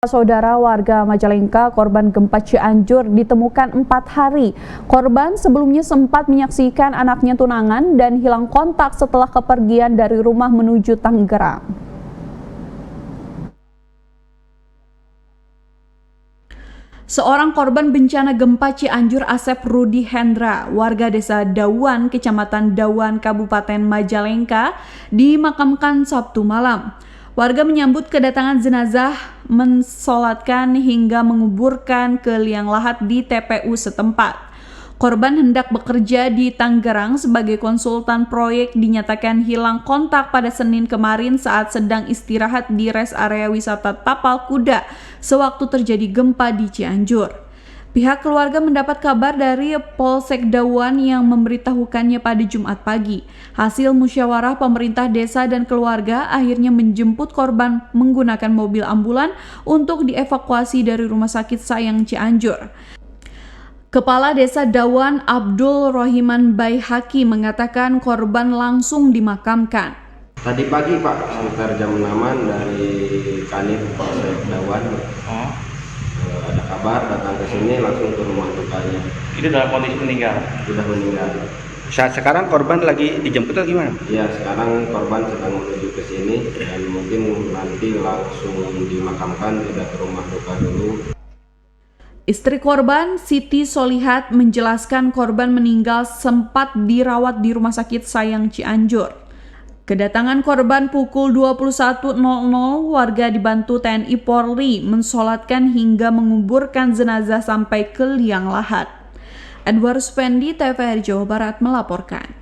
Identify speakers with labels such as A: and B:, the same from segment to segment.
A: Saudara warga Majalengka, korban gempa Cianjur ditemukan 4 hari. Korban sebelumnya sempat menyaksikan anaknya tunangan dan hilang kontak setelah kepergian dari rumah menuju Tangerang. Seorang korban bencana gempa Cianjur, Asep Rudi Hendra, warga desa Dawan, Kecamatan Dawan, Kabupaten Majalengka, dimakamkan Sabtu malam. Warga menyambut kedatangan jenazah, mensolatkan hingga menguburkan ke liang lahat di TPU setempat. Korban hendak bekerja di Tangerang sebagai konsultan proyek dinyatakan hilang kontak pada Senin kemarin saat sedang istirahat di res area wisata Tapal Kuda sewaktu terjadi gempa di Cianjur. Pihak keluarga mendapat kabar dari Polsek Dawan yang memberitahukannya pada Jumat pagi. Hasil musyawarah pemerintah desa dan keluarga akhirnya menjemput korban menggunakan mobil ambulan untuk dievakuasi dari Rumah Sakit Sayang Cianjur. Kepala Desa Dawan Abdul Rohiman Baihaki mengatakan korban langsung dimakamkan.
B: Tadi pagi Pak, sekitar jam 6-an dari Kanit Polsek Dawan. Ada kabar datang ke sini langsung ke rumah dukanya.
C: Itu dalam kondisi meninggal?
B: Sudah meninggal.
D: Saat sekarang korban lagi dijemput atau gimana?
B: Iya, sekarang korban sedang menuju ke sini dan mungkin nanti langsung dimakamkan, tidak ke rumah duka dulu.
A: Istri korban, Siti Solihat, menjelaskan korban meninggal sempat dirawat di Rumah Sakit Sayang Cianjur. Kedatangan korban pukul 21.00, warga dibantu TNI Polri mensolatkan hingga menguburkan jenazah sampai ke liang lahat. Edward Spendi, TVRI Jawa Barat melaporkan.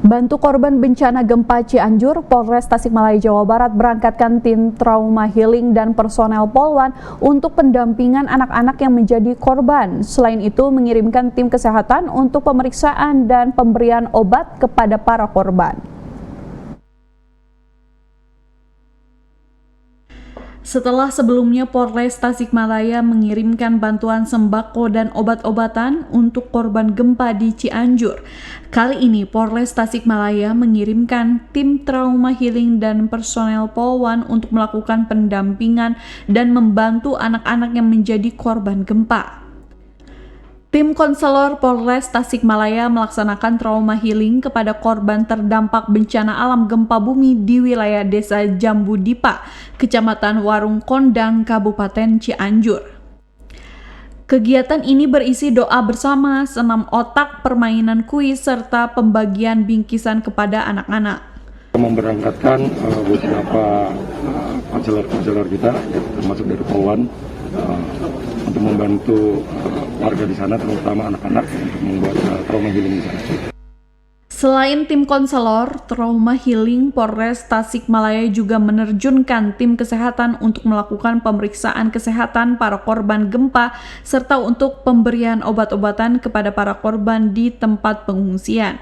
A: Bantu korban bencana gempa Cianjur, Polres Tasikmalaya Jawa Barat berangkatkan tim trauma healing dan personel Polwan untuk pendampingan anak-anak yang menjadi korban. Selain itu, mengirimkan tim kesehatan untuk pemeriksaan dan pemberian obat kepada para korban. Setelah sebelumnya Polres Tasikmalaya mengirimkan bantuan sembako dan obat-obatan untuk korban gempa di Cianjur. Kali ini Polres Tasikmalaya mengirimkan tim trauma healing dan personel Polwan untuk melakukan pendampingan dan membantu anak-anak yang menjadi korban gempa. Tim konselor Polres Tasikmalaya melaksanakan trauma healing kepada korban terdampak bencana alam gempa bumi di wilayah Desa Jambu Dipa, Kecamatan Warung Kondang, Kabupaten Cianjur. Kegiatan ini berisi doa bersama, senam otak, permainan kuis, serta pembagian bingkisan kepada anak-anak.
E: Memberangkatkan beberapa konselor kita, termasuk dari Polwan, untuk membantu warga di sana, terutama anak-anak, untuk membuat trauma healing di sana.
A: Selain tim konselor, trauma healing, Polres Tasikmalaya juga menerjunkan tim kesehatan untuk melakukan pemeriksaan kesehatan para korban gempa, serta untuk pemberian obat-obatan kepada para korban di tempat pengungsian.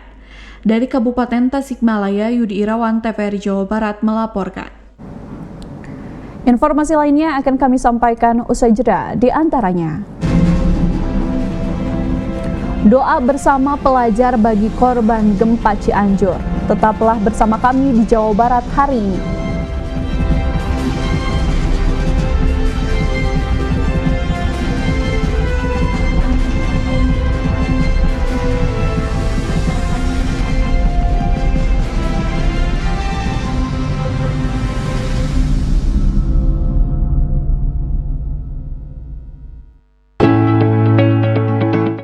A: Dari Kabupaten Tasikmalaya, Yudi Irawan, TVRI Jawa Barat melaporkan. Informasi lainnya akan kami sampaikan usai jeda, di antaranya doa bersama pelajar bagi korban gempa Cianjur. Tetaplah bersama kami di Jawa Barat hari ini.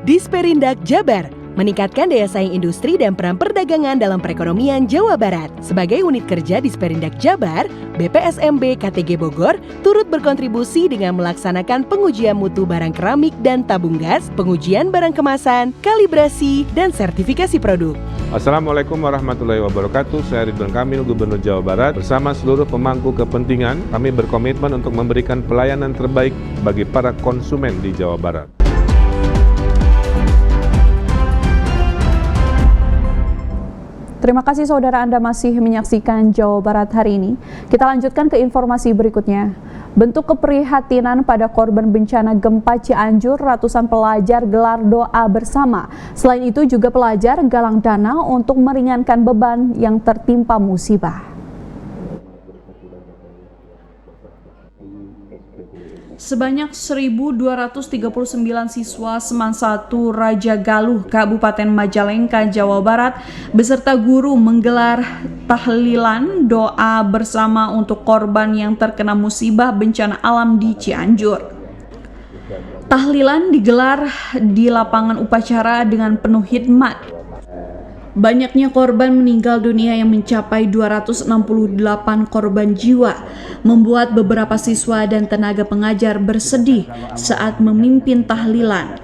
F: Disperindak Jabar meningkatkan daya saing industri dan peran perdagangan dalam perekonomian Jawa Barat. Sebagai unit kerja Disperindak Jabar, BPSMB KTG Bogor turut berkontribusi dengan melaksanakan pengujian mutu barang keramik dan tabung gas, pengujian barang kemasan, kalibrasi, dan sertifikasi produk.
G: Assalamualaikum warahmatullahi wabarakatuh. Saya Ridwan Kamil, Gubernur Jawa Barat. Bersama seluruh pemangku kepentingan, kami berkomitmen untuk memberikan pelayanan terbaik bagi para konsumen di Jawa Barat.
A: Terima kasih saudara, Anda masih menyaksikan Jawa Barat hari ini. Kita lanjutkan ke informasi berikutnya. Bentuk keprihatinan pada korban bencana gempa Cianjur, ratusan pelajar gelar doa bersama. Selain itu juga pelajar galang dana untuk meringankan beban yang tertimpa musibah. Sebanyak 1.239 siswa Seman 1 Raja Galuh, Kabupaten Majalengka, Jawa Barat beserta guru menggelar tahlilan doa bersama untuk korban yang terkena musibah bencana alam di Cianjur. Tahlilan digelar di lapangan upacara dengan penuh hikmat. Banyaknya korban meninggal dunia yang mencapai 268 korban jiwa membuat beberapa siswa dan tenaga pengajar bersedih saat memimpin tahlilan.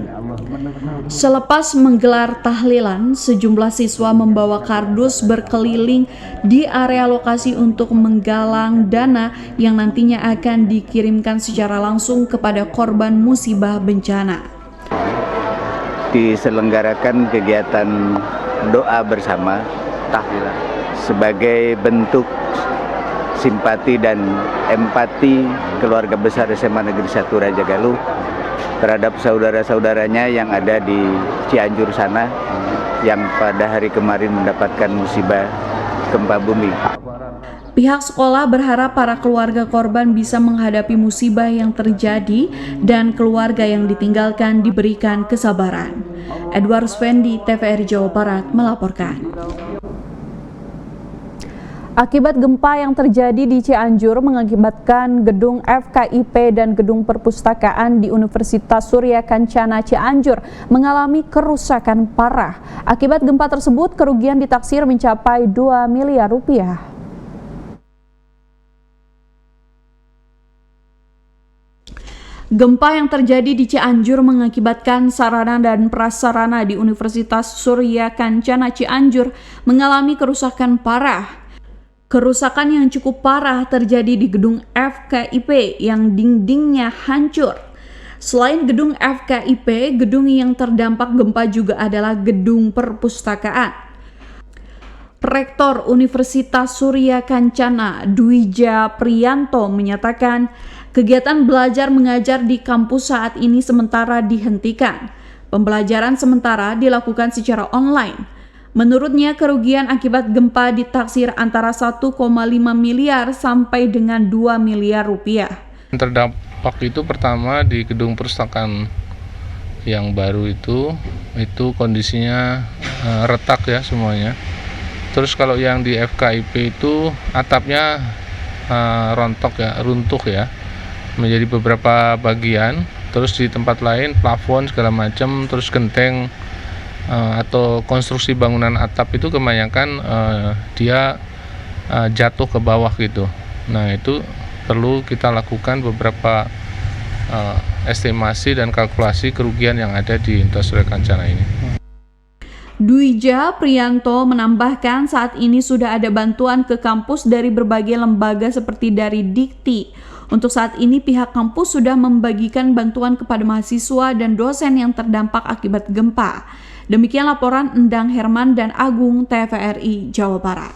A: Selepas menggelar tahlilan, sejumlah siswa membawa kardus berkeliling di area lokasi untuk menggalang dana yang nantinya akan dikirimkan secara langsung kepada korban musibah bencana.
C: Diselenggarakan kegiatan doa bersama tahlilan sebagai bentuk simpati dan empati keluarga besar SMA Negeri 1 Raja Galuh terhadap saudara-saudaranya yang ada di Cianjur sana yang pada hari kemarin mendapatkan musibah gempa bumi.
A: Pihak sekolah berharap para keluarga korban bisa menghadapi musibah yang terjadi dan keluarga yang ditinggalkan diberikan kesabaran. Edward Swendi, TVRI Jawa Barat melaporkan. Akibat gempa yang terjadi di Cianjur mengakibatkan gedung FKIP dan gedung perpustakaan di Universitas Surya Kencana Cianjur mengalami kerusakan parah. Akibat gempa tersebut, kerugian ditaksir mencapai 2 miliar rupiah. Gempa yang terjadi di Cianjur mengakibatkan sarana dan prasarana di Universitas Surya Kencana Cianjur mengalami kerusakan parah. Kerusakan yang cukup parah terjadi di gedung FKIP yang dindingnya hancur. Selain gedung FKIP, gedung yang terdampak gempa juga adalah gedung perpustakaan. Rektor Universitas Surya Kencana, Dwija Priyanto menyatakan kegiatan belajar mengajar di kampus saat ini sementara dihentikan. Pembelajaran sementara dilakukan secara online. Menurutnya kerugian akibat gempa ditaksir antara 1,5 miliar sampai dengan 2 miliar rupiah.
H: Terdampak itu pertama di gedung perpustakaan yang baru itu kondisinya retak ya semuanya. Terus kalau yang di FKIP itu atapnya runtuh ya, menjadi beberapa bagian. Terus di tempat lain plafon segala macam, terus genteng atau konstruksi bangunan atap itu kebanyakan dia jatuh ke bawah gitu. Nah itu perlu kita lakukan beberapa estimasi dan kalkulasi kerugian yang ada di Universitas Surya Kencana ini.
A: Dwija Priyanto menambahkan saat ini sudah ada bantuan ke kampus dari berbagai lembaga seperti dari Dikti. Untuk saat ini pihak kampus sudah membagikan bantuan kepada mahasiswa dan dosen yang terdampak akibat gempa. Demikian laporan Endang Herman dan Agung, TVRI Jawa Barat.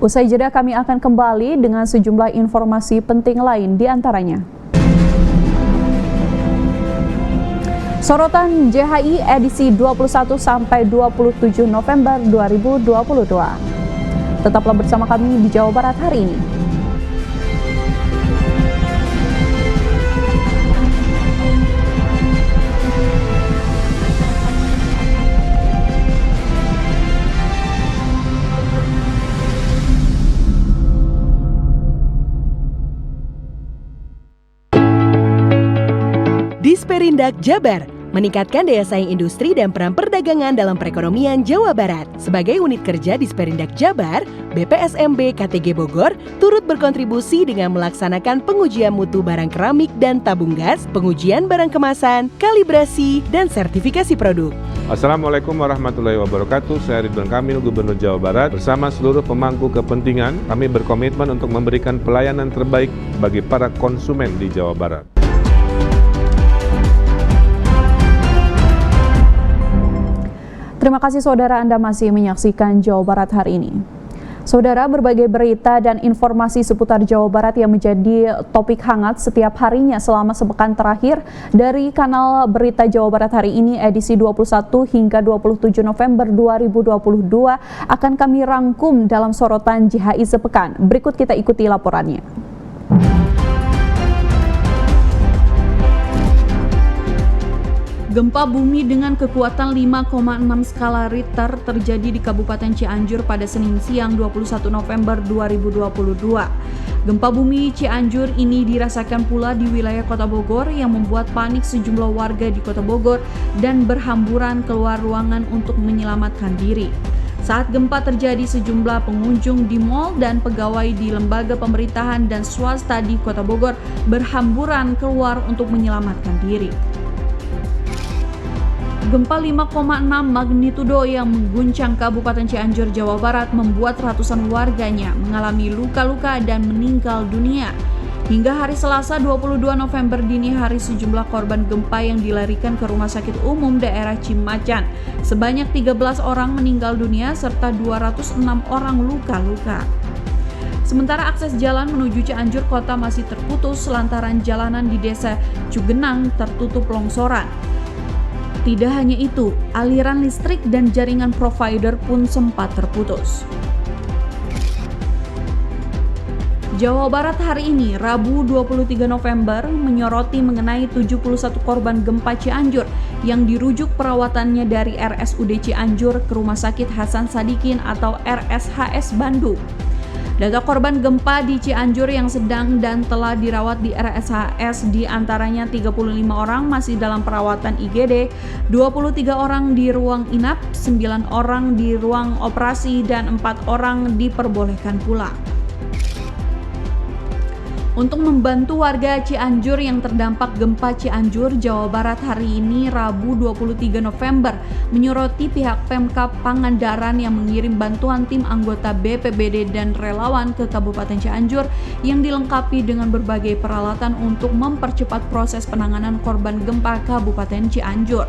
A: Usai jeda kami akan kembali dengan sejumlah informasi penting lain di antaranya. Sorotan JHI edisi 21 sampai 27 November 2022. Tetaplah bersama kami di Jawa Barat hari ini.
F: Disperindak Jabar meningkatkan daya saing industri dan peran perdagangan dalam perekonomian Jawa Barat. Sebagai unit kerja Disperindak Jabar, BPSMB KTG Bogor turut berkontribusi dengan melaksanakan pengujian mutu barang keramik dan tabung gas, pengujian barang kemasan, kalibrasi, dan sertifikasi produk.
G: Assalamualaikum warahmatullahi wabarakatuh. Saya Ridwan Kamil, Gubernur Jawa Barat. Bersama seluruh pemangku kepentingan, kami berkomitmen untuk memberikan pelayanan terbaik bagi para konsumen di Jawa Barat.
A: Terima kasih saudara, Anda masih menyaksikan Jawa Barat hari ini. Saudara, berbagai berita dan informasi seputar Jawa Barat yang menjadi topik hangat setiap harinya selama sepekan terakhir dari kanal Berita Jawa Barat hari ini edisi 21 hingga 27 November 2022 akan kami rangkum dalam sorotan JHI sepekan. Berikut kita ikuti laporannya. Gempa bumi dengan kekuatan 5,6 skala Richter terjadi di Kabupaten Cianjur pada Senin siang 21 November 2022. Gempa bumi Cianjur ini dirasakan pula di wilayah Kota Bogor yang membuat panik sejumlah warga di Kota Bogor dan berhamburan keluar ruangan untuk menyelamatkan diri. Saat gempa terjadi, sejumlah pengunjung di mal dan pegawai di lembaga pemerintahan dan swasta di Kota Bogor berhamburan keluar untuk menyelamatkan diri. Gempa 5,6 magnitudo yang mengguncang Kabupaten Cianjur, Jawa Barat membuat ratusan warganya mengalami luka-luka dan meninggal dunia. Hingga hari Selasa 22 November dini hari, sejumlah korban gempa yang dilarikan ke Rumah Sakit Umum Daerah Cimacan. Sebanyak 13 orang meninggal dunia serta 206 orang luka-luka. Sementara akses jalan menuju Cianjur kota masih terputus lantaran jalanan di Desa Cugenang tertutup longsoran. Tidak hanya itu, aliran listrik dan jaringan provider pun sempat terputus. Jawa Barat hari ini, Rabu 23 November, menyoroti mengenai 71 korban gempa Cianjur yang dirujuk perawatannya dari RSUD Cianjur ke Rumah Sakit Hasan Sadikin atau RSHS Bandung. Data korban gempa di Cianjur yang sedang dan telah dirawat di RSHS diantaranya 35 orang masih dalam perawatan IGD, 23 orang di ruang inap, 9 orang di ruang operasi, dan 4 orang diperbolehkan pulang. Untuk membantu warga Cianjur yang terdampak gempa Cianjur, Jawa Barat hari ini Rabu 23 November menyoroti pihak Pemkab Pangandaran yang mengirim bantuan tim anggota BPBD dan relawan ke Kabupaten Cianjur yang dilengkapi dengan berbagai peralatan untuk mempercepat proses penanganan korban gempa Kabupaten Cianjur.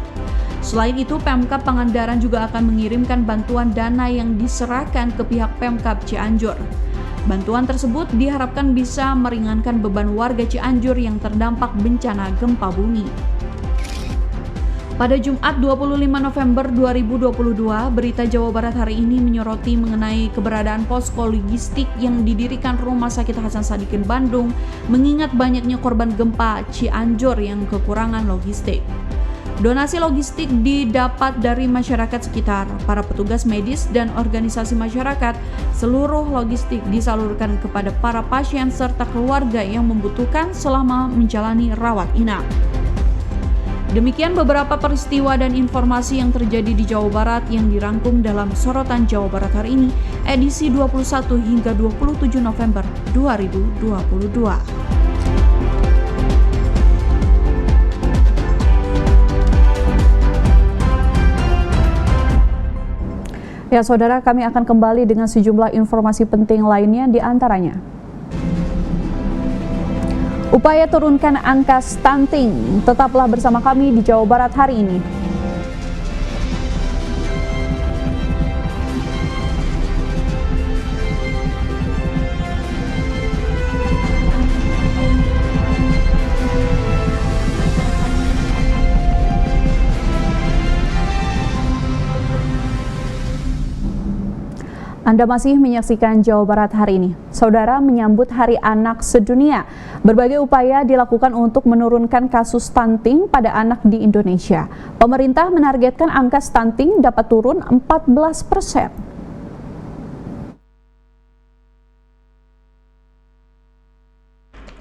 A: Selain itu, Pemkab Pangandaran juga akan mengirimkan bantuan dana yang diserahkan ke pihak Pemkab Cianjur. Bantuan tersebut diharapkan bisa meringankan beban warga Cianjur yang terdampak bencana gempa bumi. Pada Jumat 25 November 2022, Berita Jawa Barat hari ini menyoroti mengenai keberadaan posko logistik yang didirikan Rumah Sakit Hasan Sadikin Bandung mengingat banyaknya korban gempa Cianjur yang kekurangan logistik. Donasi logistik didapat dari masyarakat sekitar, para petugas medis, dan organisasi masyarakat. Seluruh logistik disalurkan kepada para pasien serta keluarga yang membutuhkan selama menjalani rawat inap. Demikian beberapa peristiwa dan informasi yang terjadi di Jawa Barat yang dirangkum dalam Sorotan Jawa Barat hari ini, edisi 21 hingga 27 November 2022. Ya saudara, kami akan kembali dengan sejumlah informasi penting lainnya, di antaranya upaya turunkan angka stunting. Tetaplah bersama kami di Jawa Barat hari ini. Anda masih menyaksikan Jawa Barat hari ini. Saudara, menyambut Hari Anak Sedunia, berbagai upaya dilakukan untuk menurunkan kasus stunting pada anak di Indonesia. Pemerintah menargetkan angka stunting dapat turun 14%.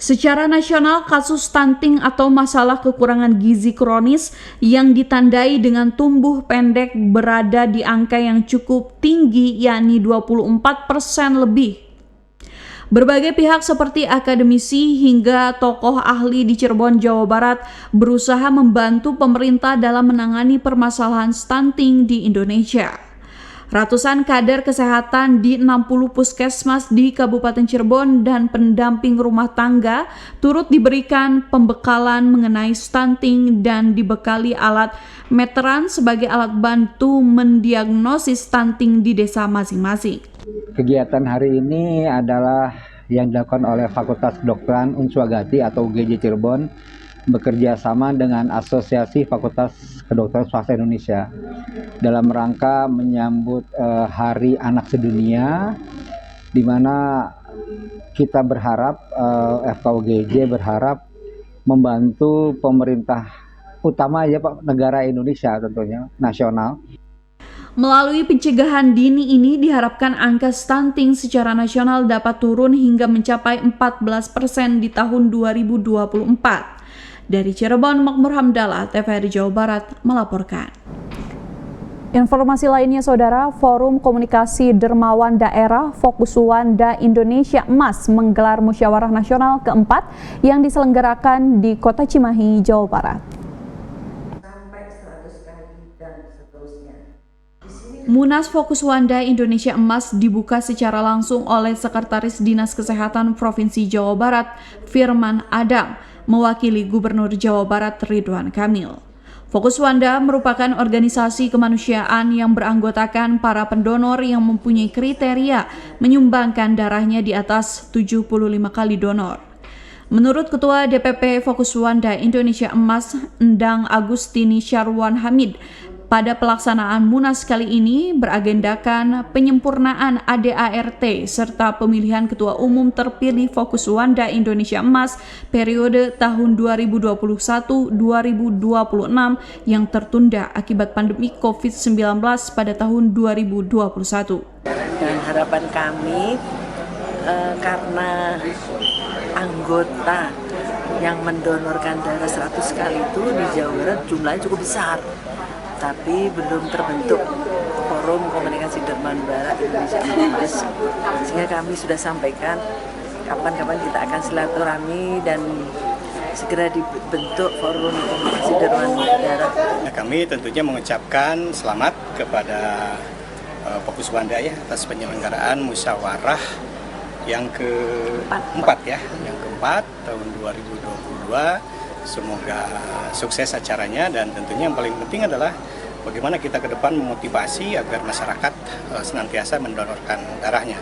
A: Secara nasional, kasus stunting atau masalah kekurangan gizi kronis yang ditandai dengan tumbuh pendek berada di angka yang cukup tinggi, yakni 24% lebih. Berbagai pihak seperti akademisi hingga tokoh ahli di Cirebon, Jawa Barat berusaha membantu pemerintah dalam menangani permasalahan stunting di Indonesia. Ratusan kader kesehatan di 60 puskesmas di Kabupaten Cirebon dan pendamping rumah tangga turut diberikan pembekalan mengenai stunting dan dibekali alat meteran sebagai alat bantu mendiagnosis stunting di desa masing-masing.
I: Kegiatan hari ini adalah yang dilakukan oleh Fakultas Kedokteran Unswagati atau UGJ Cirebon bekerja sama dengan Asosiasi Fakultas Kedokteran Swasta Indonesia dalam rangka menyambut Hari Anak Sedunia, di mana kita berharap FKUGJ berharap membantu pemerintah utama ya Pak, negara Indonesia tentunya, nasional.
A: Melalui pencegahan dini ini diharapkan angka stunting secara nasional dapat turun hingga mencapai 14% di tahun 2024. Dari Cirebon, Makmur Hamdallah, TVRI Jawa Barat melaporkan. Informasi lainnya, Saudara, Forum Komunikasi Dermawan Daerah Fokuswanda Indonesia Emas menggelar musyawarah nasional keempat yang diselenggarakan di Kota Cimahi, Jawa Barat. Munas Fokuswanda Indonesia Emas dibuka secara langsung oleh Sekretaris Dinas Kesehatan Provinsi Jawa Barat, Firman Adam, mewakili Gubernur Jawa Barat Ridwan Kamil. Fokuswanda merupakan organisasi kemanusiaan yang beranggotakan para pendonor yang mempunyai kriteria menyumbangkan darahnya di atas 75 kali donor. Menurut Ketua DPP Fokuswanda Indonesia Emas, Endang Agustini Syarwan Hamid, pada pelaksanaan Munas kali ini beragendakan penyempurnaan ADART serta pemilihan Ketua Umum terpilih Fokuswanda Indonesia Emas periode tahun 2021-2026 yang tertunda akibat pandemi COVID-19 pada tahun 2021.
J: Dan harapan kami karena anggota yang mendonorkan darah 100 kali itu di Jawa Barat jumlahnya cukup besar, tapi belum terbentuk Forum Komunikasi Dermawan Barat Indonesia Emas, sehingga kami sudah sampaikan kapan-kapan kita akan silaturahmi dan segera dibentuk Forum Komunikasi Dermawan Daerah.
K: Kami tentunya mengucapkan selamat kepada Fokuswanda ya atas penyelenggaraan musyawarah yang keempat ya, yang keempat tahun 2022. Semoga sukses acaranya, dan tentunya yang paling penting adalah bagaimana kita ke depan memotivasi agar masyarakat senantiasa mendonorkan darahnya.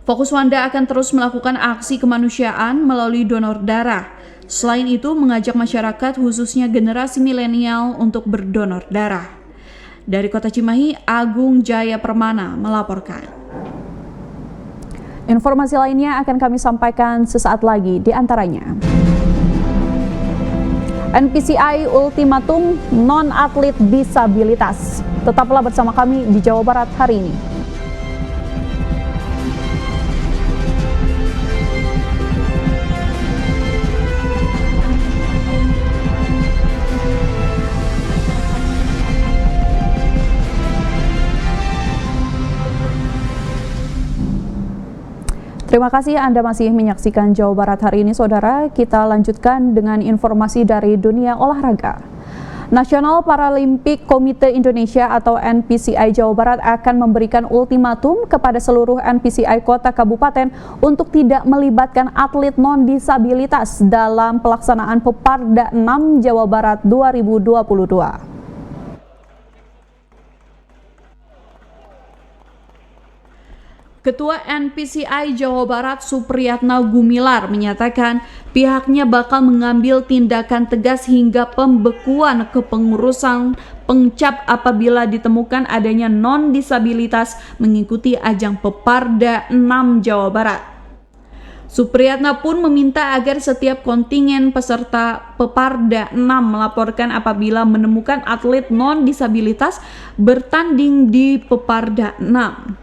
A: Fokuswanda akan terus melakukan aksi kemanusiaan melalui donor darah. Selain itu, mengajak masyarakat khususnya generasi milenial untuk berdonor darah. Dari Kota Cimahi, Agung Jaya Permana melaporkan. Informasi lainnya akan kami sampaikan sesaat lagi, di antaranya NPCI ultimatum non-atlet disabilitas. Tetaplah bersama kami di Jawa Barat hari ini. Terima kasih Anda masih menyaksikan Jawa Barat hari ini, Saudara. Kita lanjutkan dengan informasi dari dunia olahraga. National Paralympic Committee Indonesia atau NPCI Jawa Barat akan memberikan ultimatum kepada seluruh NPCI kota kabupaten untuk tidak melibatkan atlet non-disabilitas dalam pelaksanaan Peparda 6 Jawa Barat 2022. Ketua NPCI Jawa Barat Supriyatna Gumilar menyatakan pihaknya bakal mengambil tindakan tegas hingga pembekuan kepengurusan Pengcap apabila ditemukan adanya non-disabilitas mengikuti ajang Peparda 6 Jawa Barat. Supriyatna pun meminta agar setiap kontingen peserta Peparda 6 melaporkan apabila menemukan atlet non-disabilitas bertanding di Peparda 6.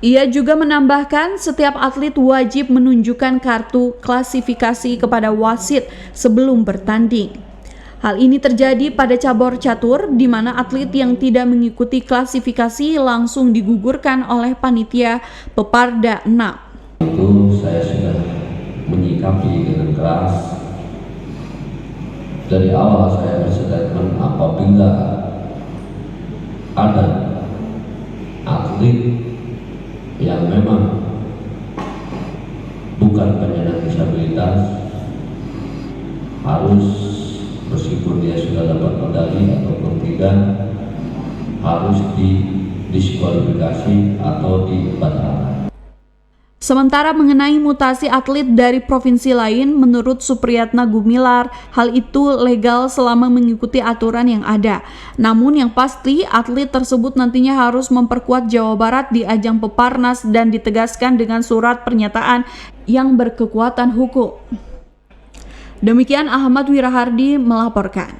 A: Ia juga menambahkan setiap atlet wajib menunjukkan kartu klasifikasi kepada wasit sebelum bertanding. Hal ini terjadi pada cabur catur di mana atlet yang tidak mengikuti klasifikasi langsung digugurkan oleh panitia Peparda 6.
L: Itu saya sudah menyikapi dengan keras. Dari awal saya berstatement apabila ada atlet yang memang bukan penyandang disabilitas harus, meskipun dia sudah dapat medali ataupun tidak, harus didiskualifikasi atau dibatalkan.
A: Sementara mengenai mutasi atlet dari provinsi lain, menurut Supriyatna Gumilar, hal itu legal selama mengikuti aturan yang ada. Namun yang pasti, atlet tersebut nantinya harus memperkuat Jawa Barat di ajang Peparnas dan ditegaskan dengan surat pernyataan yang berkekuatan hukum. Demikian Ahmad Wirahardi melaporkan.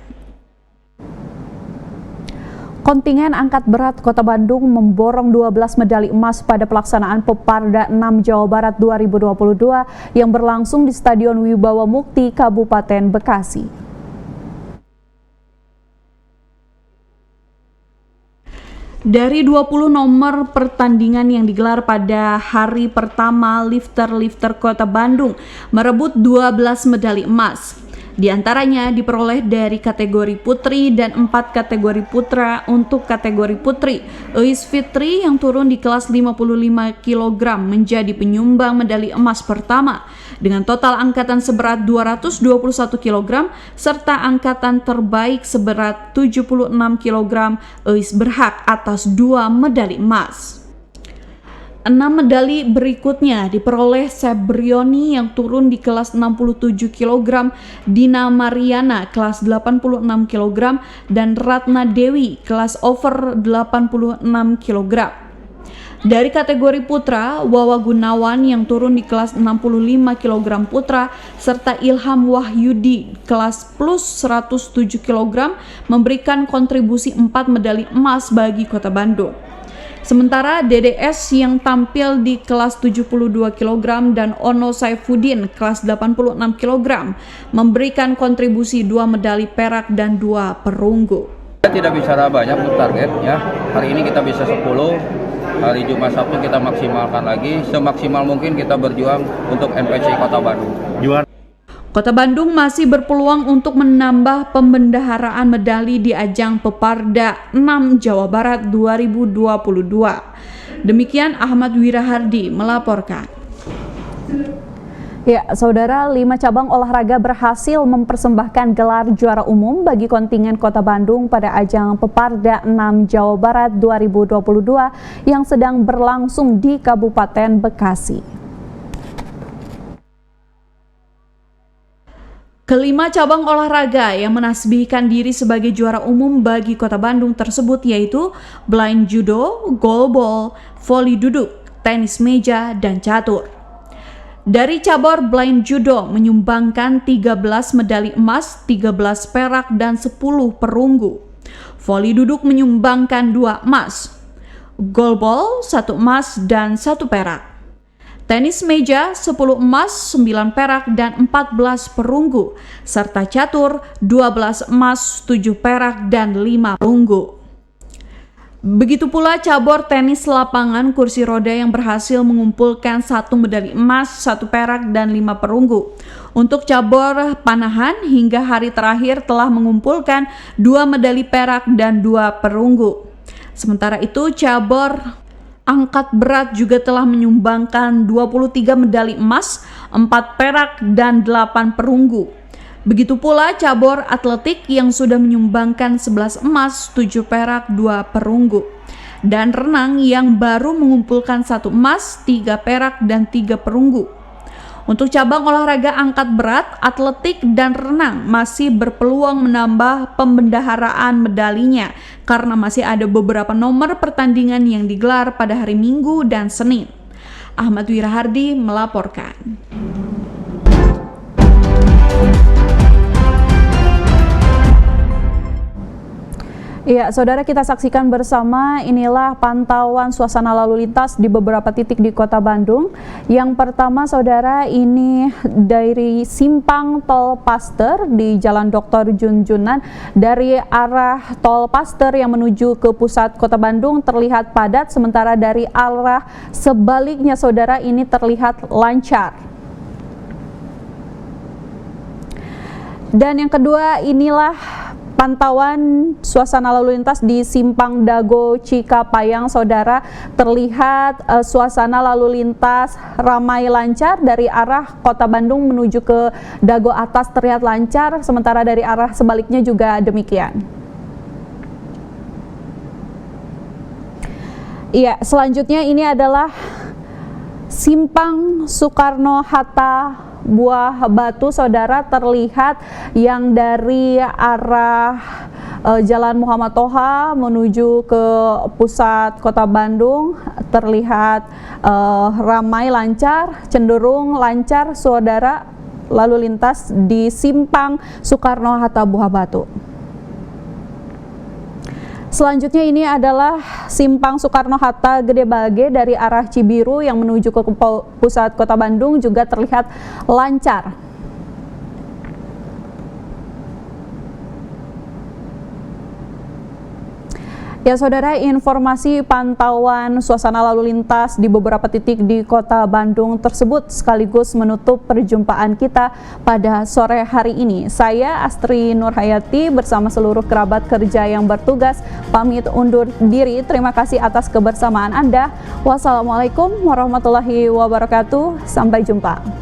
A: Kontingen angkat berat Kota Bandung memborong 12 medali emas pada pelaksanaan Peparda 6 Jawa Barat 2022 yang berlangsung di Stadion Wibawa Mukti, Kabupaten Bekasi. Dari 20 nomor pertandingan yang digelar pada hari pertama, lifter-lifter Kota Bandung merebut 12 medali emas. Di antaranya diperoleh dari kategori putri dan 4 kategori putra. Untuk kategori putri, Eis Fitri yang turun di kelas 55 kg menjadi penyumbang medali emas pertama dengan total angkatan seberat 221 kg serta angkatan terbaik seberat 76 kg. Eis berhak atas 2 medali emas. 6 medali berikutnya diperoleh Sebrioni yang turun di kelas 67 kg, Dina Mariana kelas 86 kg, dan Ratna Dewi kelas over 86 kg. Dari kategori putra, Wawa Gunawan yang turun di kelas 65 kg putra, serta Ilham Wahyudi kelas plus 107 kg memberikan kontribusi 4 medali emas bagi Kota Bandung. Sementara DDS yang tampil di kelas 72 kg dan Ono Saifuddin kelas 86 kg memberikan kontribusi 2 medali perak dan 2 perunggu.
M: Kita tidak bicara banyak untuk target ya. Hari ini kita bisa 10, hari Jumat Sabtu kita maksimalkan lagi, semaksimal mungkin kita berjuang untuk NPC Kota Bandung.
A: Kota Bandung masih berpeluang untuk menambah pembendaharaan medali di ajang Peparda 6 Jawa Barat 2022. Demikian Ahmad Wirahardi melaporkan. Ya, saudara, 5 cabang olahraga berhasil mempersembahkan gelar juara umum bagi kontingen Kota Bandung pada ajang Peparda 6 Jawa Barat 2022 yang sedang berlangsung di Kabupaten Bekasi. Kelima cabang olahraga yang menasbihkan diri sebagai juara umum bagi Kota Bandung tersebut yaitu blind judo, goalball, voli duduk, tenis meja, dan catur. Dari cabur blind judo menyumbangkan 13 medali emas, 13 perak, dan 10 perunggu. Voli duduk menyumbangkan 2 emas. Goalball 1 emas dan 1 perak. Tenis meja 10 emas, 9 perak, dan 14 perunggu, serta catur 12 emas, 7 perak, dan 5 perunggu. Begitu pula cabur tenis lapangan kursi roda yang berhasil mengumpulkan 1 medali emas, 1 perak, dan 5 perunggu. Untuk cabur panahan hingga hari terakhir telah mengumpulkan 2 medali perak dan 2 perunggu. Sementara itu cabur angkat berat juga telah menyumbangkan 23 medali emas, 4 perak, dan 8 perunggu. Begitu pula cabur atletik yang sudah menyumbangkan 11 emas, 7 perak, 2 perunggu. Dan renang yang baru mengumpulkan 1 emas, 3 perak, dan 3 perunggu. Untuk cabang olahraga angkat berat, atletik, dan renang masih berpeluang menambah pembendaharaan medalinya karena masih ada beberapa nomor pertandingan yang digelar pada hari Minggu dan Senin. Ahmad Wirahardi melaporkan. Ya, saudara, kita saksikan bersama inilah pantauan suasana lalu lintas di beberapa titik di Kota Bandung. Yang pertama, saudara, ini dari simpang Tol Paster di Jalan Dr. Junjunan. Dari arah Tol Paster yang menuju ke pusat Kota Bandung terlihat padat, sementara dari arah sebaliknya, saudara, ini terlihat lancar. Dan yang kedua, inilah pantauan suasana lalu lintas di Simpang Dago Cikapayang, saudara. Terlihat suasana lalu lintas ramai lancar dari arah Kota Bandung menuju ke Dago Atas terlihat lancar, sementara dari arah sebaliknya juga demikian. Iya, selanjutnya ini adalah Simpang Soekarno-Hatta Buah Batu, saudara. Terlihat yang dari arah Jalan Muhammad Toha menuju ke pusat Kota Bandung terlihat ramai lancar, cenderung lancar, saudara. lalu lintas di Simpang Soekarno-Hatta Buah Batu. Selanjutnya ini adalah Simpang Soekarno-Hatta Gede Bage dari arah Cibiru yang menuju ke pusat Kota Bandung juga terlihat lancar. Ya saudara, informasi pantauan suasana lalu lintas di beberapa titik di Kota Bandung tersebut sekaligus menutup perjumpaan kita pada sore hari ini. Saya Astri Nurhayati bersama seluruh kerabat kerja yang bertugas pamit undur diri. Terima kasih atas kebersamaan Anda. Wassalamualaikum warahmatullahi wabarakatuh. Sampai jumpa.